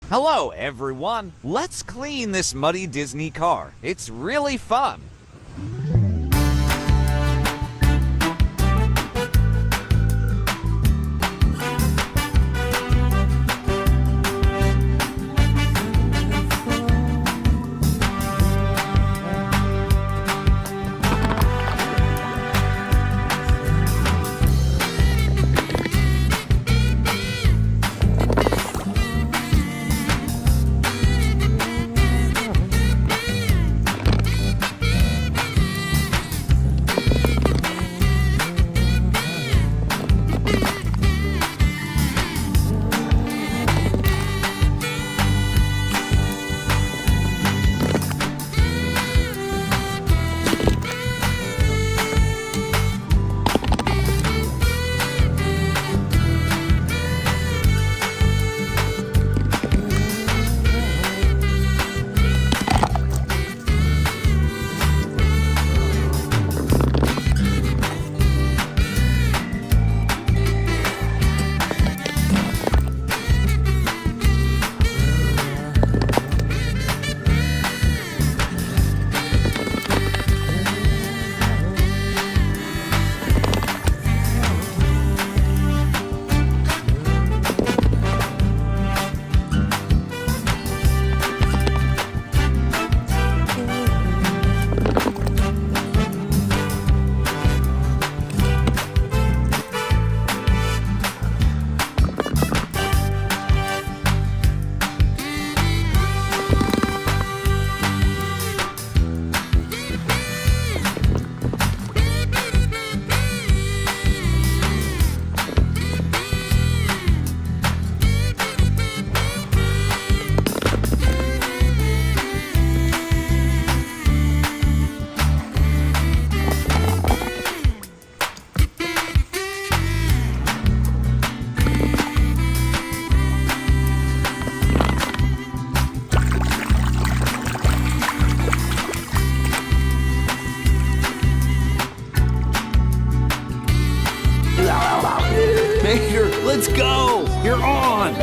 Hello, everyone. Let's clean this muddy Disney car. It's really fun. Mayor, let's go! You're on!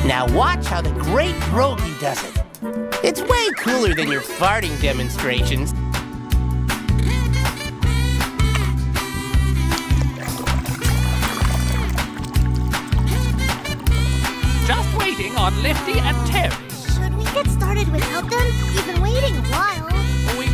Now watch how the great Rogie does it. It's way cooler than your farting demonstrations. Just waiting on Lifty and Terry. Should we get started without them? You've been waiting a while. We...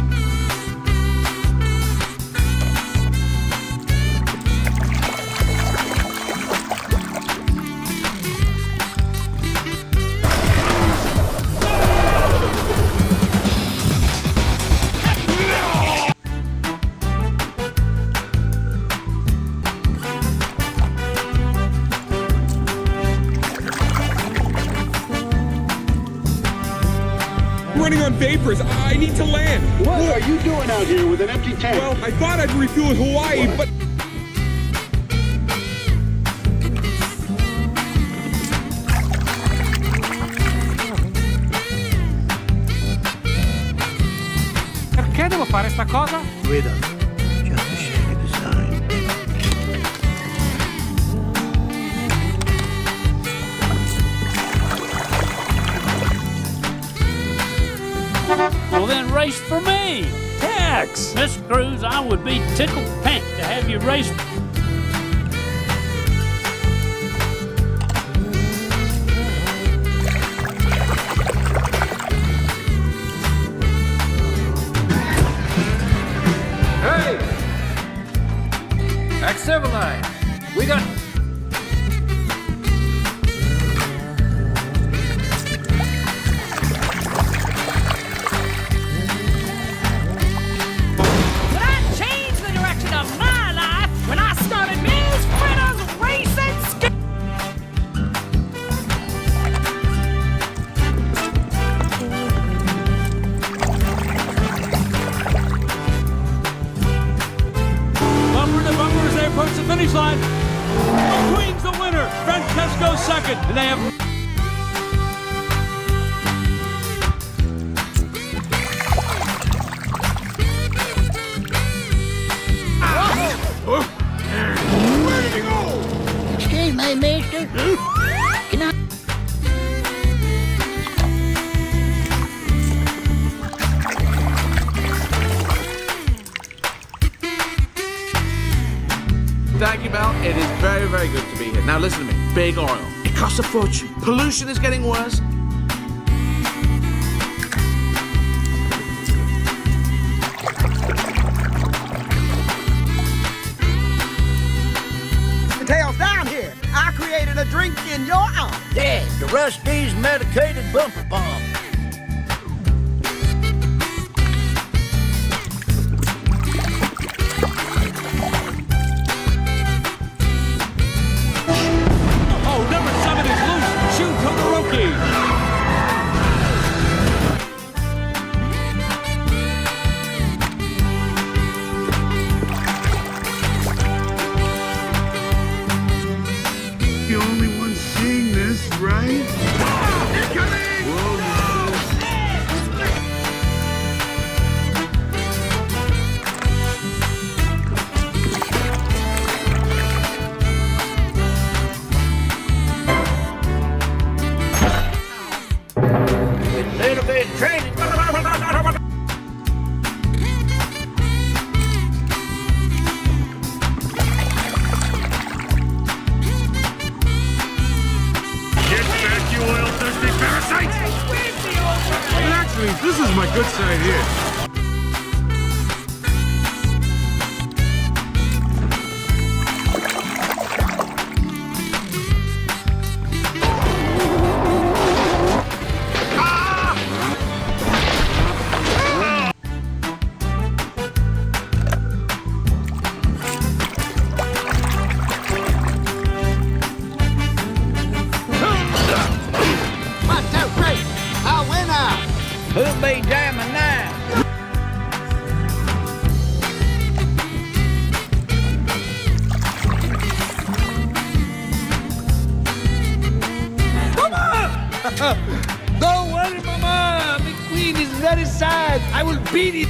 Running on vapors. I need to land. What are you doing out here with an empty tank? Well, I thought I'd refuel in Hawaii, but... Perché devo fare sta cosa? Wait up. Just a shake of the sign. Well, then race for me. Hex! Miss Cruz, I would be tickled pink to have you race. Hey! Act civilized. We got... broken, and they have... Where did he go? Excuse me, mister. Can I... Thank you, Mel. It is very, very good to be here. Now listen to me. Big oil. It costs a fortune. Pollution is getting worse. The tail's down here. I created a drink in your honor. Yeah, the Rusty's medicated bumper bomb. Oh, number 7 is loose! Shoot, Todoroki! The only one seeing this, right? With a little bit of training. Get back, you oil-thirsty parasite! Actually, this is my good side here. One, two, three. A winner. Who'll be jamming now? Don't worry, Mama! The queen is very sad! I will beat it!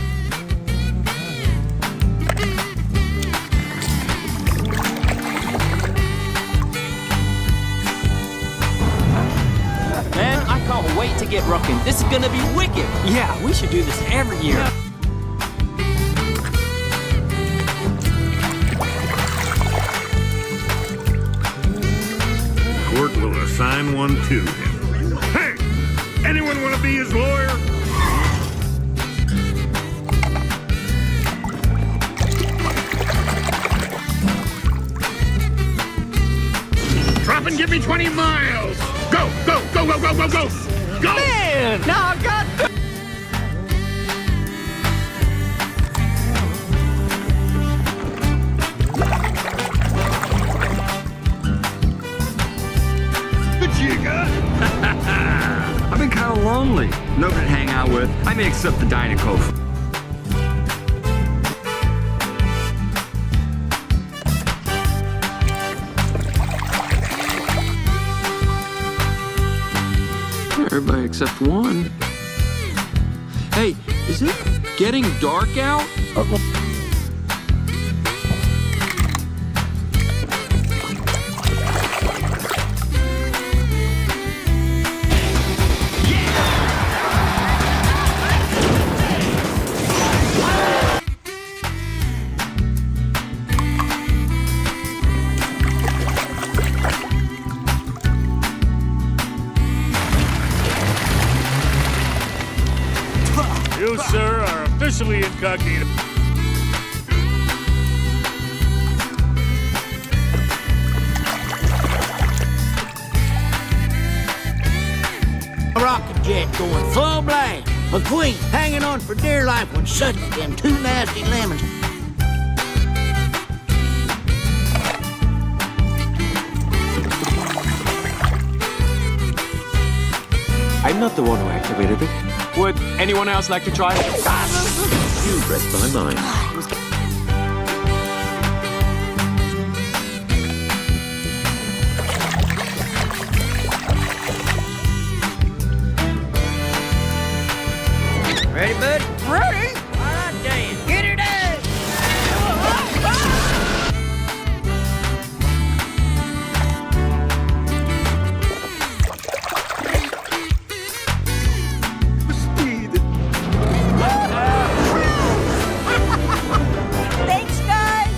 Man, I can't wait to get rocking. This is gonna be wicked. Yeah, we should do this every year. Court will assign one to him. Hey! Anyone want to be his lawyer? Drop and give me 20 miles! Go, go, go, go, go, go, go! Go! Man! Now I got... I've been kind of lonely. Nobody to hang out with. I may accept the Dining Cove. Everybody except one. Hey, is it getting dark out? You, sir, are officially incognito. A rocket jet going full blast. McQueen hanging on for dear life when suddenly them two nasty lemons. I'm not the one who activated it. Would anyone else like to try? You read my mind. ready, bud? Ready? All right, Dan. Get her done! Thanks, guys.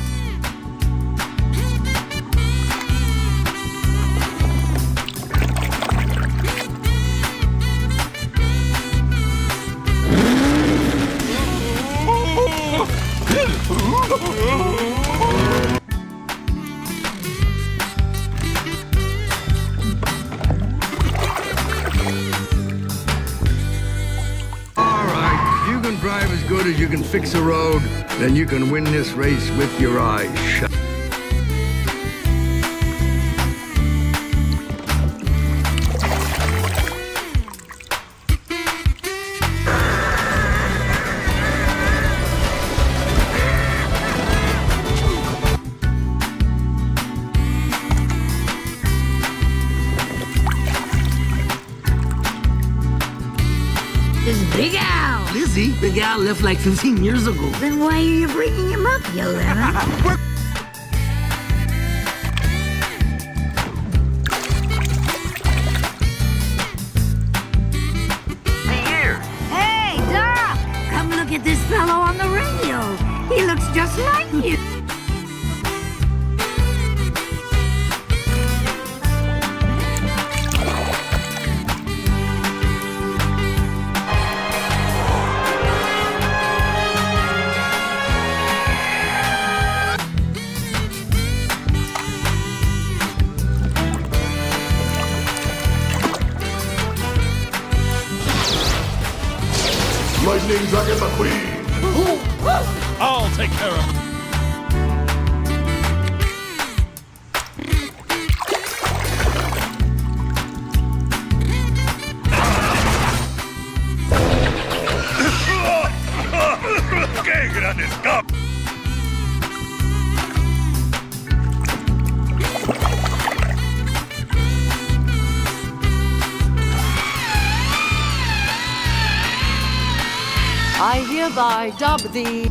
All right, if you can drive as good as you can fix a road, then you can win this race with your eyes shut. This is Big Al. Lizzie, Big Al left like 15 years ago. Then why are you bringing him up, you lemon? Hey, Doc! Come look at this fellow on the radio. He looks just like you. Lightning Dragon McQueen. I'll take care of it. ¡Qué gran escape! I hereby dub thee